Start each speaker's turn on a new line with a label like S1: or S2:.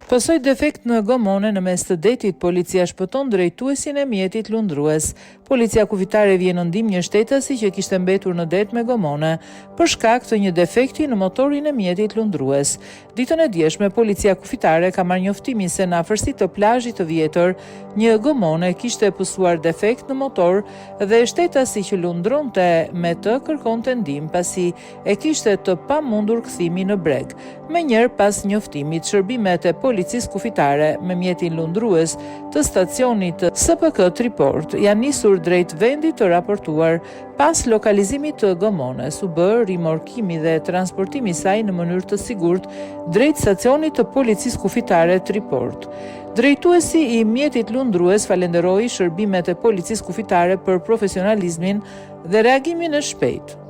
S1: Pasoj defekt në gomone në mes të detit, policia shpëton drejtuesin e mjetit lundrues. Policia kufitare vjen në ndihmë një shtetësi që kishte mbetur në det me gomone për shkak të një defekti në motorin e mjetit lundrues. Ditën e djeshme, policia kufitare ka marrë njoftimin se në afërsi të plazhit të vjetër, një gomone kishte pësuar defekt në motor dhe shtetësi që lundronte me të kërkonte ndihmë pasi e kishte të pamundur kthimi në breg. Menjëherë pas njoftimit, shërbimet e policisë kufitare me mjetin lundrues të stacionit SPK Triport janë nisur drejt vendit të raportuar. Pas lokalizimit të gomones u bë rimorkimi dhe transportimi i saj në mënyrë të sigurt drejt stacionit të policisë kufitare Triport. Drejtuesi i mjetit lundrues falenderoi shërbimet e policisë kufitare për profesionalizmin dhe reagimin e shpejtë.